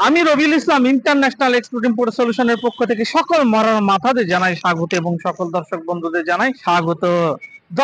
আমি Rabiul Islam international export import সলিউশনের পক্ষ থেকে সকল মরার মাথাদের জানাই স্বাগত এবং সকল দর্শক বন্ধুদের জানাই স্বাগত।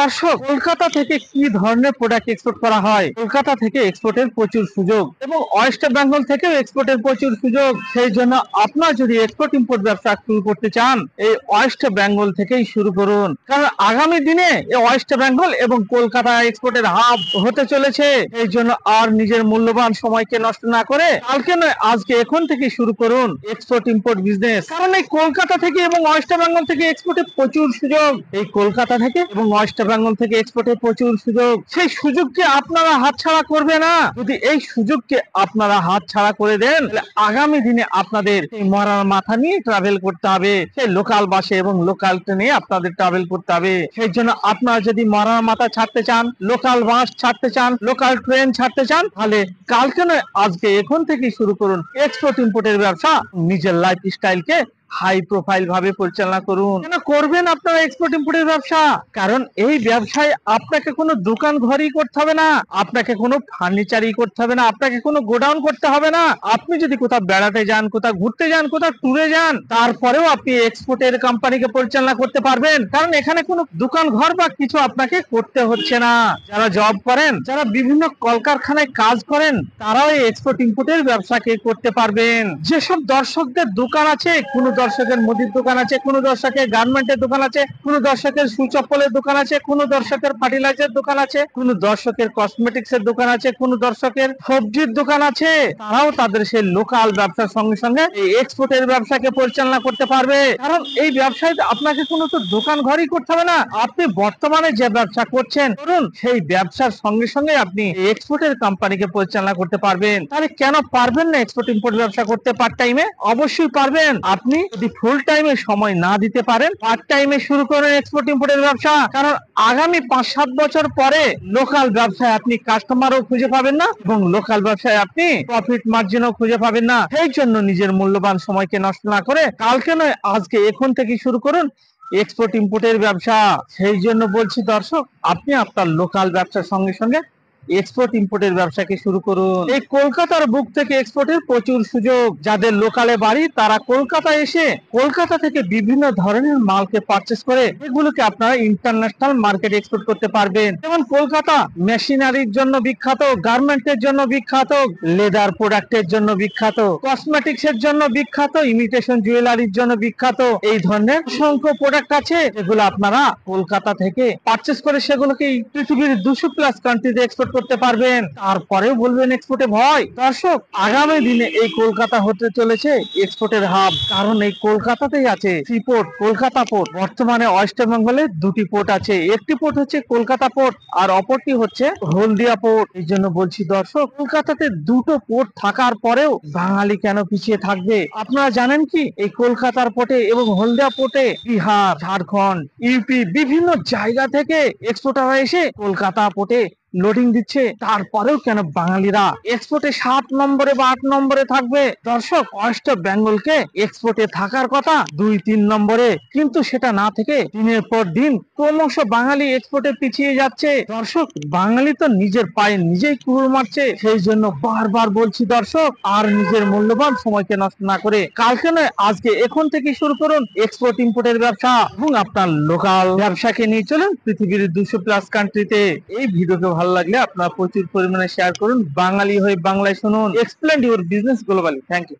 দর্শক, কলকাতা থেকে কি ধরনের প্রোডাক্ট এক্সপোর্ট করা হয়? কলকাতা থেকে এক্সপোর্টের প্রচুর সুযোগ এবং ওয়েস্ট বেঙ্গল থেকেও এক্সপোর্টের প্রচুর সুযোগ। সেই জন্য আপনার যদি এক্সপোর্ট ইম্পোর্ট ব্যবসা শুরু করতে চান, এই ওয়েস্ট বেঙ্গল থেকেই শুরু করুন, কারণ আগামী দিনে এই ওয়েস্ট বেঙ্গল এবং কলকাতা এক্সপোর্টের হাব হতে চলেছে। এই জন্য আর নিজের মূল্যবান সময়কে নষ্ট না করে কালকে নয় আজকে এখন থেকে শুরু করুন এক্সপোর্ট ইম্পোর্ট বিজনেস, কারণ এই কলকাতা থেকে এবং ওয়েস্ট বেঙ্গল থেকে এক্সপোর্টে প্রচুর সুযোগ। এই কলকাতা থেকে এবং ওয়েস্ট বেঙ্গল থেকে এক্সপোর্টে প্রচুর সুযোগ। সেই সুযোগকে আপনারা হাতছাড়া করবে না। যদি এই সুযোগকে আপনারা হাতছাড়া করে দেন, তাহলে আগামী দিনে আপনাদের এই মরার মাথা নিয়ে ট্রাভেল করতে হবে, সেই লোকাল বাসে এবং লোকাল ট্রেনে আপনাদের ট্রাভেল করতে হবে। সেই জন্য আপনারা যদি মরার মাথা ছাড়তে চান, লোকাল বাস ছাড়তে চান, লোকাল ট্রেন ছাড়তে চান, তাহলে কালকে নয় আজকে এখন থেকে শুরু করুন এক্সপোর্ট ইম্পোর্টের ব্যবসা। নিজের লাইফ স্টাইলকে হাই প্রোফাইল ভাবে পরিচালনা করুন। কেন করবেন আপনারা এক্সপোর্ট ইম্পোর্টের ব্যবসা? কারণ এই ব্যবসায় আপনাকে কোনো দোকান ঘরই করতে হবে না, আপনাকে কোনো ফার্নিচারই করতে হবে না, আপনাকে কোনো গোডাউন করতে হবে না। আপনি যদি কোথাও বেড়াতে যান, কোথাও ঘুরতে যান, কোথাও ট্যুরে যান, তারপরেও আপনি এক্সপোর্টের কোম্পানিকে পরিচালনা করতে পারবেন, কারণ এখানে কোনো দোকান ঘর বা কিছু আপনাকে করতে হচ্ছে না। যারা জব করেন, যারা বিভিন্ন কলকারখানায় কাজ করেন, তারাও এই এক্সপোর্ট ইম্পোর্টের ব্যবসাকে করতে পারবেন। যেসব দর্শকদের দোকান আছে, কোনো দর্শকের মুদির দোকান আছে, কোনো দর্শকের গার্মেন্টের দোকান আছে, কোনো দর্শকের শু চপ্পলের দোকান আছে, কোনো দর্শকের ফার্টিলাইজার দোকান আছে, কোনো দর্শকের কসমেটিক্স এর দোকান আছে, কোনো দর্শকের সবজির দোকান আছে, তারাও তাদের সেই লোকাল ব্যবসার সঙ্গে সঙ্গে এই এক্সপোর্টের ব্যবসাকে পরিচালনা করতে পারবে। কারণ এই ব্যবসায় আপনাকে কোনো তো দোকান ঘরই করতে হবে না। আপনি বর্তমানে যে ব্যবসা করছেন, ধরুন সেই ব্যবসার সঙ্গে সঙ্গে আপনি এক্সপোর্টের কোম্পানিকে পরিচালনা করতে পারবেন। তাহলে কেন পারবেন না এক্সপোর্ট ইম্পোর্ট ব্যবসা করতে পার্ট টাইমে? অবশ্যই পারবেন। আপনি যদি ফুল টাইমে সময় না দিতে পারেন, পার্ট টাইমে শুরু করেন এক্সপোর্ট ইম্পোর্টের ব্যবসা। কারণ আগামী 5-7 বছর পরে লোকাল ব্যবসায় আপনি কাস্টমারও খুঁজে পাবেন না এবং লোকাল ব্যবসায় আপনি প্রফিট মার্জিনও খুঁজে পাবেন না। সেই জন্য নিজের মূল্যবান সময়কে নষ্ট না করে কালকে নয় আজকে এখন থেকে শুরু করুন এক্সপোর্ট ইম্পোর্টের ব্যবসা। সেই জন্য বলছি দর্শক, আপনি আপনার লোকাল ব্যবসার সঙ্গে সঙ্গে এক্সপোর্ট ইম্পোর্টের ব্যবসাকে শুরু করুন। এই কলকাতার বুক থেকে এক্সপোর্টের প্রচুর সুযোগ। যাদের লোকালে বাড়ি, তারা কলকাতা এসে কলকাতা থেকে বিভিন্ন ধরনের মালকে পারচেস করে এগুলোকে আপনারা ইন্টারন্যাশনাল মার্কেটে এক্সপোর্ট করতে পারবেন। যেমন কলকাতা মেশিনারির জন্য বিখ্যাত, গার্মেন্টের জন্য বিখ্যাত, লেদার প্রোডাক্টের জন্য বিখ্যাত, কসমেটিক্স এর জন্য বিখ্যাত, ইমিটেশন জুয়েলারির জন্য বিখ্যাত। এই ধরনের অসংখ্য প্রোডাক্ট আছে যেগুলো আপনারা কলকাতা থেকে পারচেস করে সেগুলোকে পৃথিবীর 200+ কান্ট্রিতে এক্সপোর্ট করতে পারবেন। তারপরেও বলবেন এক্সপোর্টে ভয়। দর্শক, আগামী দিনে এই কলকাতা হতে চলেছে এক্সপোর্টের হাব, কারণ এই কলকাতাতেই আছে সিপোর্ট, কলকাতা পোর্ট। বর্তমানে ওয়েস্ট বেঙ্গলে 2টি পোর্ট আছে, একটি পোর্ট হচ্ছে কলকাতা পোর্ট আর অপরটি হচ্ছে হলদিয়া পোর্ট। এই জন্য বলছি দর্শক, কলকাতাতে 2টো পোর্ট থাকার পরেও বাঙালি কেন পিছিয়ে থাকবে? আপনারা জানেন কি, এই কলকাতার পোর্টে এবং হলদিয়া পোর্টে বিহার, ঝাড়খণ্ড, ইউপি বিভিন্ন জায়গা থেকে এক্সপোর্টাররা এসে কলকাতা পোর্টে লোডিং দিচ্ছে। তারপরেও কেন বাঙালিরা এক্সপোর্টে 7 নম্বরে বা 8 নম্বরে থাকবে? দর্শক, ওয়েস্ট বেঙ্গলকে এক্সপোর্টে থাকার কথা 2-3 নম্বরে, কিন্তু সেটা না থেকে দিনের পর দিন ক্রমশ বাঙালি এক্সপোর্টে পিছিয়ে যাচ্ছে। দর্শক, বাঙালি তো নিজের পায়ে নিজেই কুড়ুল মারছে। সেই জন্য বারবার বলছি দর্শক, আর নিজের মূল্যবান সময়কে নষ্ট না করে কালকে নয় আজকে এখন থেকে শুরু করুন এক্সপোর্ট ইম্পোর্টের ব্যবসা এবং আপনার লোকাল ব্যবসাকে নিয়ে চলুন পৃথিবীর 200+ কান্ট্রিতে। এই ভিডিওকে ভালো লাগলে আপনারা প্রচুর পরিমাণে শেয়ার করুন। বাঙালি হয়ে বাংলায় শুনুন। Explained your business globally. Thank you.